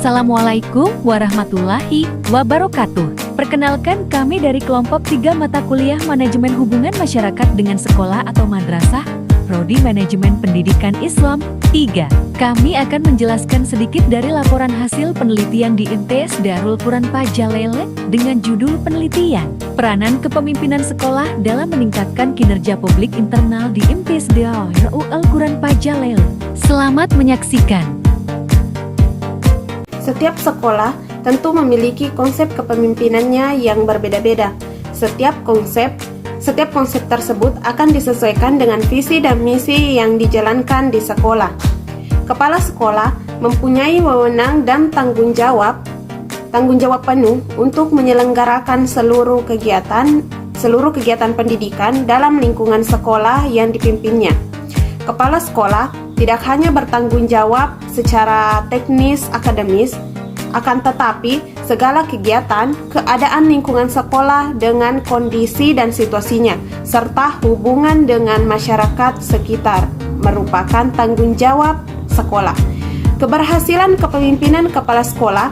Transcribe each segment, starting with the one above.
Assalamualaikum warahmatullahi wabarakatuh. Perkenalkan, kami dari kelompok 3 mata kuliah Manajemen Hubungan Masyarakat dengan Sekolah atau Madrasah, Prodi Manajemen Pendidikan Islam 3. Kami akan menjelaskan sedikit dari laporan hasil penelitian di MTS Darul Quran Pajalele dengan judul penelitian Peranan Kepemimpinan Sekolah dalam Meningkatkan Kinerja Publik Internal di MTS Darul Quran Pajalele. Selamat menyaksikan. Setiap sekolah tentu memiliki konsep kepemimpinannya yang berbeda-beda. Setiap konsep tersebut akan disesuaikan dengan visi dan misi yang dijalankan di sekolah. Kepala sekolah mempunyai wewenang dan tanggung jawab penuh untuk menyelenggarakan seluruh kegiatan pendidikan dalam lingkungan sekolah yang dipimpinnya. Kepala sekolah tidak hanya bertanggung jawab secara teknis akademis, akan tetapi segala kegiatan, keadaan lingkungan sekolah dengan kondisi dan situasinya, serta hubungan dengan masyarakat sekitar merupakan tanggung jawab sekolah. Keberhasilan kepemimpinan kepala sekolah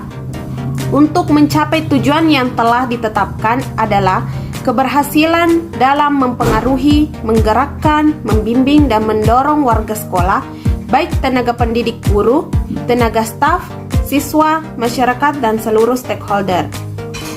untuk mencapai tujuan yang telah ditetapkan adalah keberhasilan dalam mempengaruhi, menggerakkan, membimbing, dan mendorong warga sekolah, baik tenaga pendidik guru, tenaga staf, siswa, masyarakat, dan seluruh stakeholder.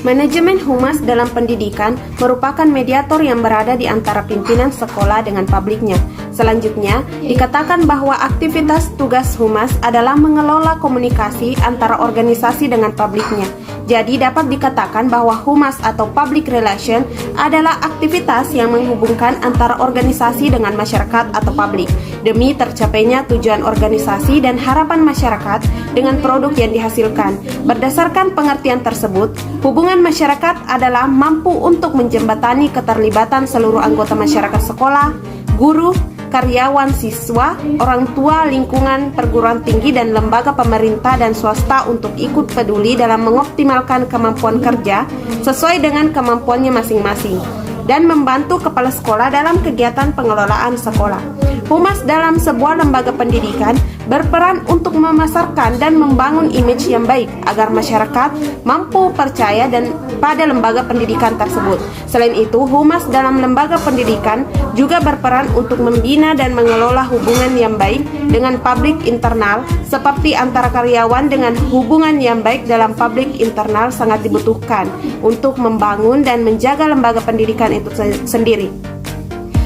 Manajemen humas dalam pendidikan merupakan mediator yang berada di antara pimpinan sekolah dengan publiknya. Selanjutnya, dikatakan bahwa aktivitas tugas humas adalah mengelola komunikasi antara organisasi dengan publiknya. Jadi dapat dikatakan bahwa humas atau public relation adalah aktivitas yang menghubungkan antara organisasi dengan masyarakat atau publik demi tercapainya tujuan organisasi dan harapan masyarakat dengan produk yang dihasilkan. Berdasarkan pengertian tersebut, hubungan masyarakat adalah mampu untuk menjembatani keterlibatan seluruh anggota masyarakat sekolah, guru, karyawan, siswa, orang tua, lingkungan, perguruan tinggi, dan lembaga pemerintah dan swasta untuk ikut peduli dalam mengoptimalkan kemampuan kerja sesuai dengan kemampuannya masing-masing dan membantu kepala sekolah dalam kegiatan pengelolaan sekolah. Humas dalam sebuah lembaga pendidikan berperan untuk memasarkan dan membangun image yang baik agar masyarakat mampu percaya dan pada lembaga pendidikan tersebut. Selain itu, humas dalam lembaga pendidikan juga berperan untuk membina dan mengelola hubungan yang baik dengan publik internal, seperti antara karyawan dengan hubungan yang baik dalam publik internal sangat dibutuhkan untuk membangun dan menjaga lembaga pendidikan itu sendiri.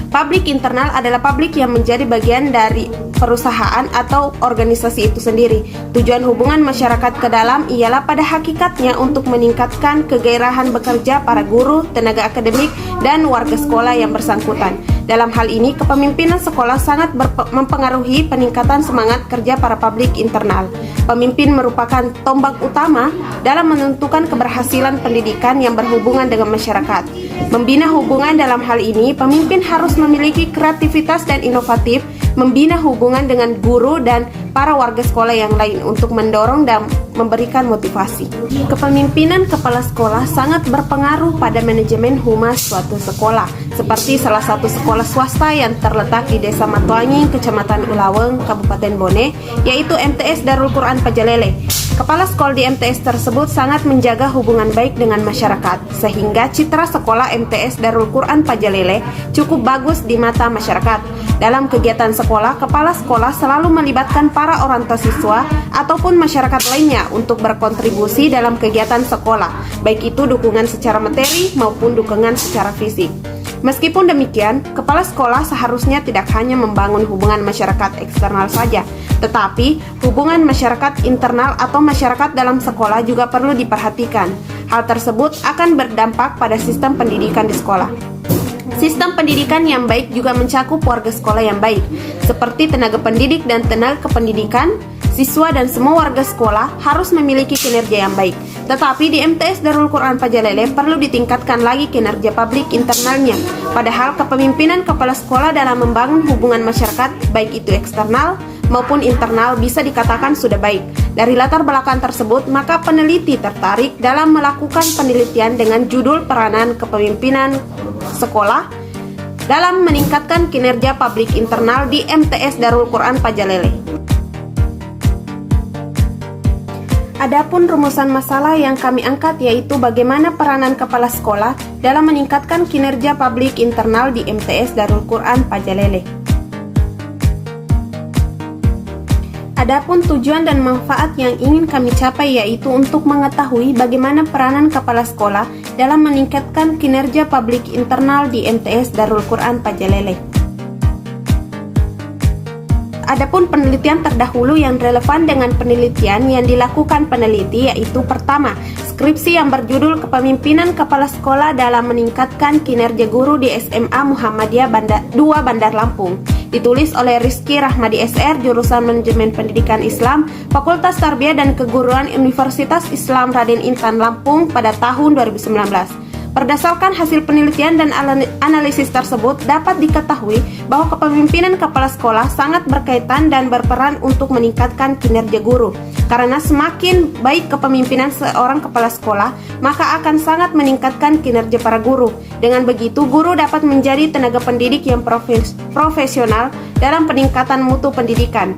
Publik internal adalah publik yang menjadi bagian dari perusahaan atau organisasi itu sendiri. Tujuan hubungan masyarakat ke dalam ialah pada hakikatnya untuk meningkatkan kegairahan bekerja para guru, tenaga akademik, dan warga sekolah yang bersangkutan. Dalam hal ini, kepemimpinan sekolah sangat mempengaruhi peningkatan semangat kerja para publik internal. Pemimpin merupakan tombak utama dalam menentukan keberhasilan pendidikan yang berhubungan dengan masyarakat. Membina hubungan dalam hal ini, pemimpin harus memiliki kreativitas dan inovatif, membina hubungan dengan guru dan para warga sekolah yang lain untuk mendorong dan memberikan motivasi. Kepemimpinan kepala sekolah sangat berpengaruh pada manajemen humas suatu sekolah, seperti salah satu sekolah swasta yang terletak di Desa Matuanging, Kecamatan Ulaweng, Kabupaten Bone, yaitu MTS Darul Quran Pajalele. Kepala sekolah di MTS tersebut sangat menjaga hubungan baik dengan masyarakat, sehingga citra sekolah MTS Darul Quran Pajalele cukup bagus di mata masyarakat. Dalam kegiatan sekolah, kepala sekolah selalu melibatkan para orang tua siswa ataupun masyarakat lainnya untuk berkontribusi dalam kegiatan sekolah, baik itu dukungan secara materi maupun dukungan secara fisik. Meskipun demikian, kepala sekolah seharusnya tidak hanya membangun hubungan masyarakat eksternal saja, tetapi hubungan masyarakat internal atau masyarakat dalam sekolah juga perlu diperhatikan. Hal tersebut akan berdampak pada sistem pendidikan di sekolah. Sistem pendidikan yang baik juga mencakup warga sekolah yang baik, seperti tenaga pendidik dan tenaga kependidikan. Siswa dan semua warga sekolah harus memiliki kinerja yang baik. Tetapi di MTS Darul Quran Pajalele perlu ditingkatkan lagi kinerja publik internalnya. Padahal kepemimpinan kepala sekolah dalam membangun hubungan masyarakat, baik itu eksternal maupun internal, bisa dikatakan sudah baik. Dari latar belakang tersebut, maka peneliti tertarik dalam melakukan penelitian dengan judul Peranan Kepemimpinan Sekolah dalam meningkatkan kinerja publik internal di MTS Darul Quran Pajalele. Adapun rumusan masalah yang kami angkat yaitu bagaimana peranan kepala sekolah dalam meningkatkan kinerja publik internal di MTS Darul Quran Pajalele. Adapun tujuan dan manfaat yang ingin kami capai yaitu untuk mengetahui bagaimana peranan kepala sekolah dalam meningkatkan kinerja publik internal di MTS Darul Quran Pajalele. Adapun penelitian terdahulu yang relevan dengan penelitian yang dilakukan peneliti yaitu pertama, skripsi yang berjudul Kepemimpinan Kepala Sekolah dalam Meningkatkan Kinerja Guru di SMA Muhammadiyah 2 Bandar Lampung. Ditulis oleh Rizky Rahmadi SR, jurusan Manajemen Pendidikan Islam, Fakultas Tarbiyah dan Keguruan Universitas Islam Raden Intan Lampung pada tahun 2019. Berdasarkan hasil penelitian dan analisis tersebut, dapat diketahui bahwa kepemimpinan kepala sekolah sangat berkaitan dan berperan untuk meningkatkan kinerja guru. Karena semakin baik kepemimpinan seorang kepala sekolah, maka akan sangat meningkatkan kinerja para guru. Dengan begitu, guru dapat menjadi tenaga pendidik yang profesional dalam peningkatan mutu pendidikan.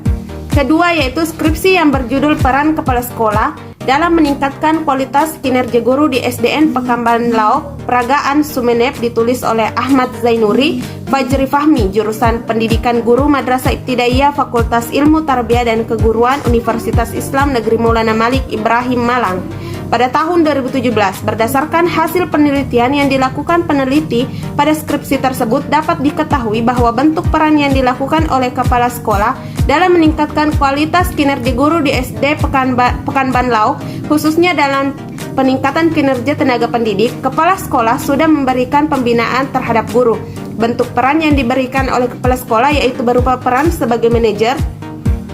Kedua yaitu skripsi yang berjudul Peran Kepala Sekolah dalam meningkatkan kualitas kinerja guru di SDN Pekamban Laok, Peragaan Sumeneb, ditulis oleh Ahmad Zainuri, Fajri Fahmi, jurusan Pendidikan Guru Madrasah Ibtidaiyah Fakultas Ilmu Tarbiyah dan Keguruan Universitas Islam Negeri Maulana Malik Ibrahim Malang. Pada tahun 2017, berdasarkan hasil penelitian yang dilakukan peneliti pada skripsi tersebut, dapat diketahui bahwa bentuk peran yang dilakukan oleh kepala sekolah dalam meningkatkan kualitas kinerja guru di SD Pekanban Lauk, khususnya dalam peningkatan kinerja tenaga pendidik, kepala sekolah sudah memberikan pembinaan terhadap guru. Bentuk peran yang diberikan oleh kepala sekolah yaitu berupa peran sebagai manajer,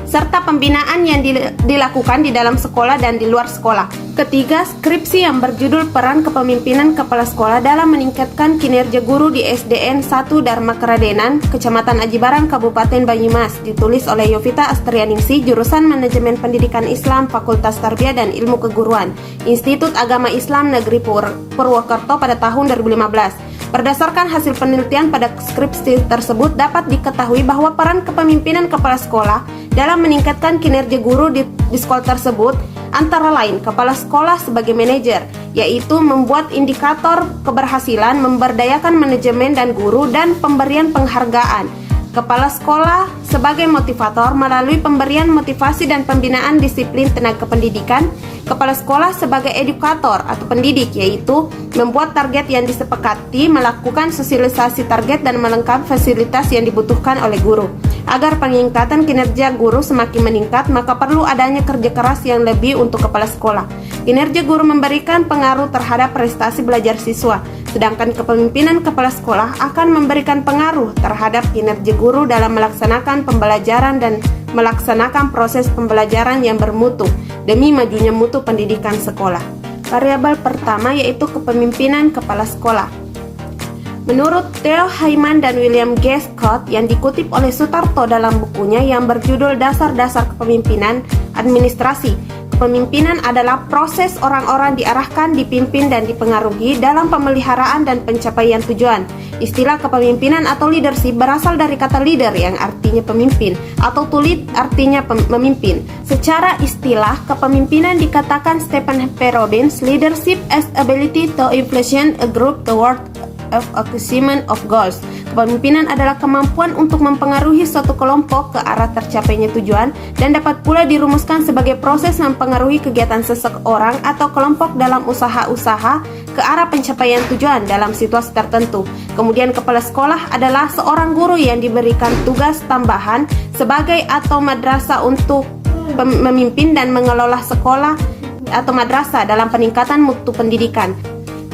serta pembinaan yang dilakukan di dalam sekolah dan di luar sekolah. Ketiga, skripsi yang berjudul Peran Kepemimpinan Kepala Sekolah dalam Meningkatkan Kinerja Guru di SDN 1 Dharma Keradenan, Kecamatan Aji Barang, Kabupaten Banyumas, ditulis oleh Yovita Astrianingsih, jurusan Manajemen Pendidikan Islam, Fakultas Tarbiyah dan Ilmu Keguruan, Institut Agama Islam Negeri Purwokerto pada tahun 2015. Berdasarkan hasil penelitian pada skripsi tersebut, dapat diketahui bahwa peran kepemimpinan kepala sekolah dalam meningkatkan kinerja guru di sekolah tersebut antara lain kepala sekolah sebagai manajer, yaitu membuat indikator keberhasilan, memberdayakan manajemen dan guru, dan pemberian penghargaan. Kepala sekolah sebagai motivator melalui pemberian motivasi dan pembinaan disiplin tenaga pendidikan. Kepala sekolah sebagai edukator atau pendidik, yaitu membuat target yang disepakati, melakukan sosialisasi target dan melengkapi fasilitas yang dibutuhkan oleh guru. Agar peningkatan kinerja guru semakin meningkat, maka perlu adanya kerja keras yang lebih untuk kepala sekolah. Kinerja guru memberikan pengaruh terhadap prestasi belajar siswa, sedangkan kepemimpinan kepala sekolah akan memberikan pengaruh terhadap kinerja guru dalam melaksanakan pembelajaran dan melaksanakan proses pembelajaran yang bermutu demi majunya mutu pendidikan sekolah. Variabel pertama yaitu kepemimpinan kepala sekolah. Menurut Theo Heyman dan William G. Scott yang dikutip oleh Sutarto dalam bukunya yang berjudul Dasar-Dasar Kepemimpinan Administrasi, kepemimpinan adalah proses orang-orang diarahkan, dipimpin, dan dipengaruhi dalam pemeliharaan dan pencapaian tujuan. Istilah kepemimpinan atau leadership berasal dari kata leader yang artinya pemimpin, atau to lead artinya memimpin. Secara istilah, kepemimpinan dikatakan Stephen P. Robbins, leadership as ability to influence a group toward of achievement of goals. Kepemimpinan adalah kemampuan untuk mempengaruhi suatu kelompok ke arah tercapainya tujuan dan dapat pula dirumuskan sebagai proses mempengaruhi kegiatan seseorang atau kelompok dalam usaha-usaha ke arah pencapaian tujuan dalam situasi tertentu. Kemudian kepala sekolah adalah seorang guru yang diberikan tugas tambahan sebagai atau madrasah untuk memimpin dan mengelola sekolah atau madrasah dalam peningkatan mutu pendidikan.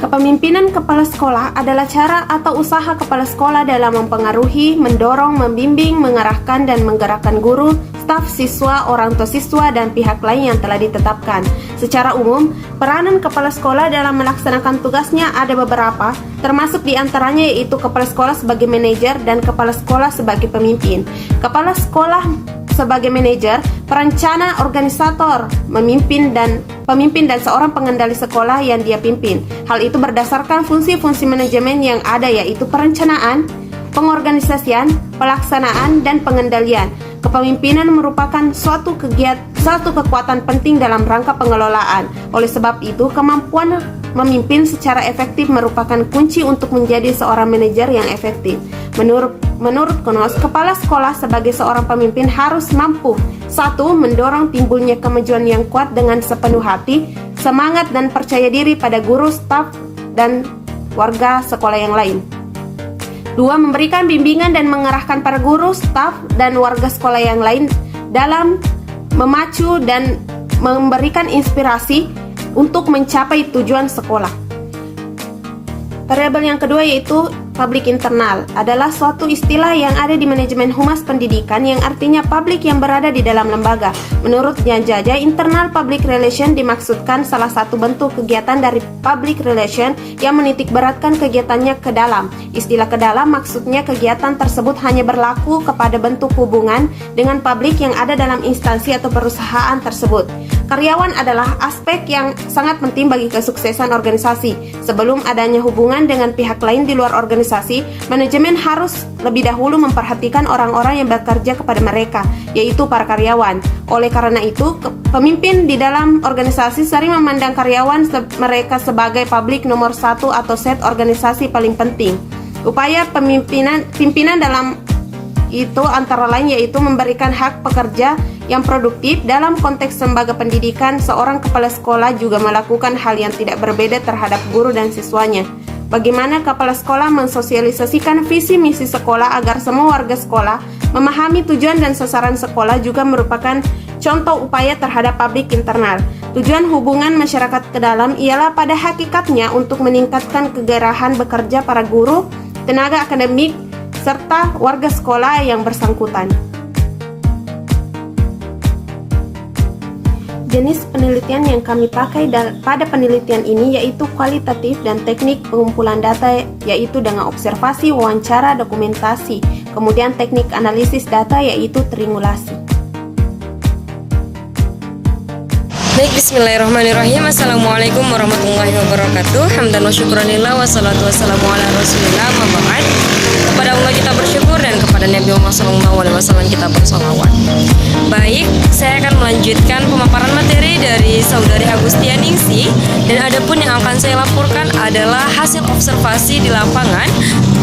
Kepemimpinan kepala sekolah adalah cara atau usaha kepala sekolah dalam mempengaruhi, mendorong, membimbing, mengarahkan, dan menggerakkan guru, staf siswa, orang tua siswa, dan pihak lain yang telah ditetapkan. Secara umum, peranan kepala sekolah dalam melaksanakan tugasnya ada beberapa, termasuk diantaranya yaitu kepala sekolah sebagai manajer dan kepala sekolah sebagai pemimpin. Kepala sekolah sebagai manajer, perencana, organisator, pemimpin dan seorang pengendali sekolah yang dia pimpin. Hal itu berdasarkan fungsi-fungsi manajemen yang ada yaitu perencanaan, pengorganisasian, pelaksanaan, dan pengendalian. Kepemimpinan merupakan suatu kekuatan penting dalam rangka pengelolaan. Oleh sebab itu, kemampuan memimpin secara efektif merupakan kunci untuk menjadi seorang manajer yang efektif. Menurut Knox, kepala sekolah sebagai seorang pemimpin harus mampu: 1. Mendorong timbulnya kemajuan yang kuat dengan sepenuh hati, semangat dan percaya diri pada guru, staf, dan warga sekolah yang lain. 2. Memberikan bimbingan dan mengarahkan para guru, staf, dan warga sekolah yang lain dalam memacu dan memberikan inspirasi untuk mencapai tujuan sekolah. Variabel yang kedua yaitu publik internal adalah suatu istilah yang ada di manajemen humas pendidikan yang artinya publik yang berada di dalam lembaga. Menurut Jaja, internal public relation dimaksudkan salah satu bentuk kegiatan dari public relation yang menitikberatkan kegiatannya ke dalam. Istilah ke dalam maksudnya kegiatan tersebut hanya berlaku kepada bentuk hubungan dengan publik yang ada dalam instansi atau perusahaan tersebut. Karyawan adalah aspek yang sangat penting bagi kesuksesan organisasi. Sebelum adanya hubungan dengan pihak lain di luar organisasi, manajemen harus lebih dahulu memperhatikan orang-orang yang bekerja kepada mereka, yaitu para karyawan. Oleh karena itu, pemimpin di dalam organisasi sering memandang karyawan mereka sebagai publik nomor satu atau set organisasi paling penting. Upaya pimpinan dalam itu antara lain yaitu memberikan hak pekerja yang produktif. Dalam konteks lembaga pendidikan, seorang kepala sekolah juga melakukan hal yang tidak berbeda terhadap guru dan siswanya. Bagaimana kepala sekolah mensosialisasikan visi misi sekolah agar semua warga sekolah memahami tujuan dan sasaran sekolah juga merupakan contoh upaya terhadap publik internal. Tujuan hubungan masyarakat ke dalam ialah pada hakikatnya untuk meningkatkan kegairahan bekerja para guru, tenaga akademik, serta warga sekolah yang bersangkutan. Jenis penelitian yang kami pakai pada penelitian ini yaitu kualitatif dan teknik pengumpulan data, yaitu dengan observasi, wawancara, dokumentasi. Kemudian teknik analisis data yaitu triangulasi. Baik, bismillahirrahmanirrahim. Assalamualaikum warahmatullahi wabarakatuh. Hamdan wa syukranillah wa salatu wassalamu ala rasulillah wa ba'd. Kepada Allah kita bersyukur dan kepada Nabi Muhammad SAW kita bersolawat. Baik, saya akan melanjutkan pemaparan materi dari Saudari Agustianingsih, dan adapun yang akan saya laporkan adalah hasil observasi di lapangan,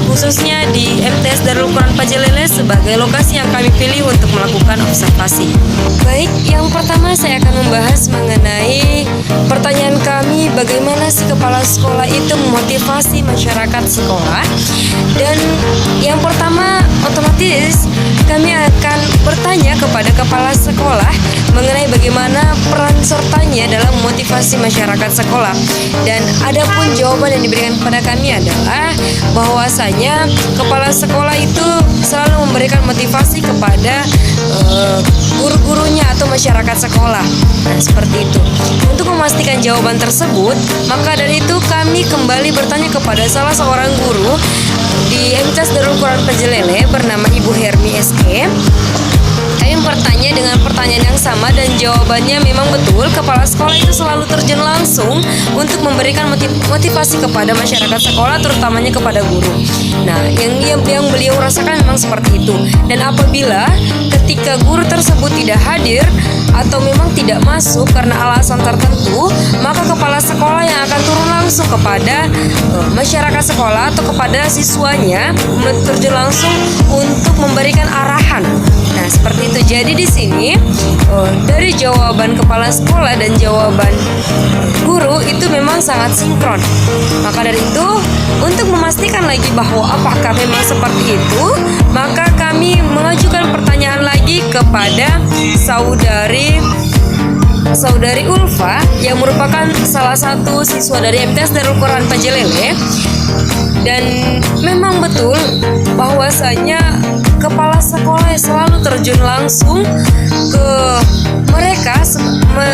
khususnya di MTS Darul Quran Pajalele sebagai lokasi yang kami pilih untuk melakukan observasi. Baik, yang pertama saya akan membahas mengenai pertanyaan kami, bagaimana si kepala sekolah itu memotivasi masyarakat sekolah. Dan yang pertama, otomatis kami akan bertanya kepada kepala sekolah mengenai bagaimana peran sertanya dalam memotivasi masyarakat sekolah. Dan adapun jawaban yang diberikan kepada kami adalah bahwasanya kepala sekolah itu selalu memberikan motivasi kepada guru-gurunya atau masyarakat sekolah. Nah, seperti itu. Untuk memastikan jawaban tersebut, maka dari itu kami kembali bertanya kepada salah seorang guru di MTS Darul Quran Pajalele bernama Ibu Hermi SK. Kami bertanya dengan pertanyaan yang sama dan jawabannya memang betul, kepala sekolah itu selalu terjun langsung untuk memberikan motivasi kepada masyarakat sekolah, terutamanya kepada guru. Nah, yang beliau rasakan memang seperti itu. Dan apabila ketika guru tersebut tidak hadir atau memang tidak masuk karena alasan tertentu, maka kepala sekolah yang akan turun langsung kepada masyarakat sekolah atau kepada siswanya, terjun langsung untuk memberikan arahan. Nah, seperti itu. Jadi di sini dari jawaban kepala sekolah dan jawaban guru itu memang sangat sinkron. Maka dari itu, untuk memastikan lagi bahwa apakah memang seperti itu, maka kami mengajukan pertanyaan lagi kepada Saudari Ulfa yang merupakan salah satu siswa dari MTS Darul Quran Pajalele. Dan memang betul bahwasanya kepala sekolah selalu terjun langsung ke mereka,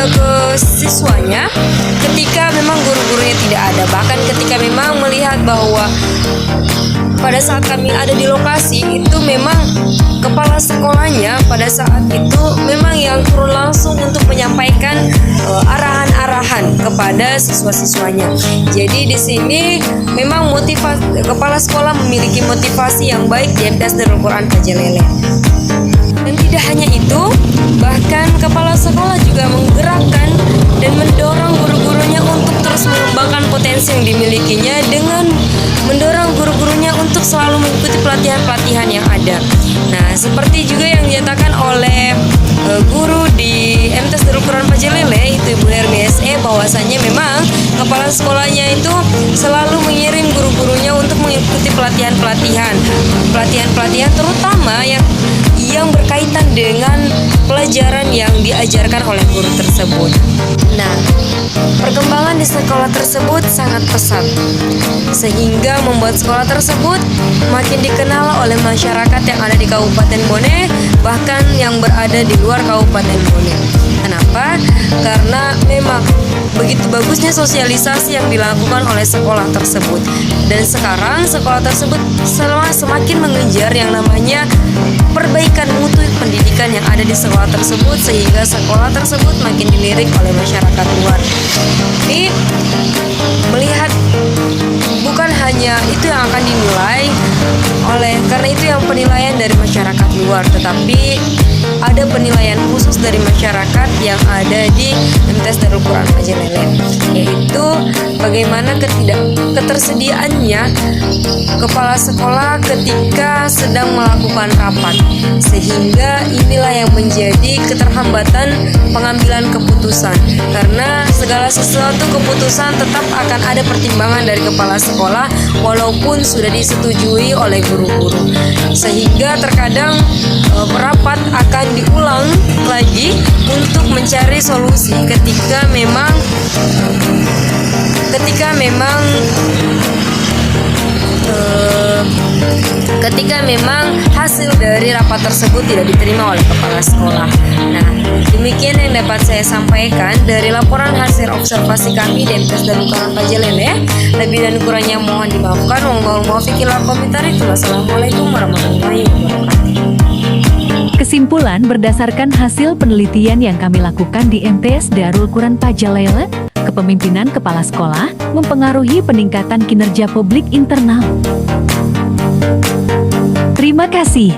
ke siswanya ketika memang guru-gurunya tidak ada. Bahkan ketika memang melihat bahwa pada saat kami ada di lokasi itu memang kepala sekolahnya pada saat itu memang yang turun langsung untuk menyampaikan arahan-arahan kepada siswa-siswanya. Jadi di sini memang kepala sekolah memiliki motivasi yang baik di MTS Darul Quran Pajalele. Dan Tidak hanya itu, bahkan kepala sekolah juga menggerakkan dan mendorong guru-gurunya untuk terus mengembangkan potensi yang dimilikinya dengan mendorong guru-gurunya untuk selalu mengikuti pelatihan-pelatihan yang ada. Nah, seperti juga yang dinyatakan oleh guru di MTs Darul Quran Pajalele, itu Ibu Hermi SE, bahwasanya memang kepala sekolahnya itu selalu mengirim guru-gurunya untuk mengikuti pelatihan-pelatihan terutama yang berkaitan dengan pelajaran yang diajarkan oleh guru tersebut. Nah, perkembangan di sekolah tersebut sangat pesat, sehingga membuat sekolah tersebut makin dikenal oleh masyarakat yang ada di Kabupaten Bone, bahkan yang berada di luar Kabupaten Bone. Kenapa? Karena memang begitu bagusnya sosialisasi yang dilakukan oleh sekolah tersebut. Dan sekarang sekolah tersebut semakin mengejar yang namanya perbaikan mutu pendidikan yang ada di sekolah tersebut, sehingga sekolah tersebut makin dilirik oleh masyarakat luar. Ini melihat bukan hanya itu yang akan dinilai karena itu yang penilaian dari masyarakat luar, tetapi ada penilaian khusus dari masyarakat yang ada di MTs Darul Quran Pajalele, yaitu bagaimana ketersediaannya kepala sekolah ketika sedang melakukan rapat, sehingga inilah yang menjadi keterhambatan pengambilan keputusan, karena segala sesuatu keputusan tetap akan ada pertimbangan dari kepala sekolah walaupun sudah disetujui oleh guru-guru, sehingga terkadang rapat akan diulang lagi untuk mencari solusi ketika memang hasil dari rapat tersebut tidak diterima oleh kepala sekolah. Nah, demikian yang dapat saya sampaikan dari laporan hasil observasi kami di MTs Darul Quran Pajalele. Lebih dan kurangnya mohon dimaafkan. Wassalamualaikum warahmatullahi wabarakatuh. Kesimpulan berdasarkan hasil penelitian yang kami lakukan di MTs Darul Quran Pajalele, kepemimpinan kepala sekolah mempengaruhi peningkatan kinerja publik internal. Terima kasih.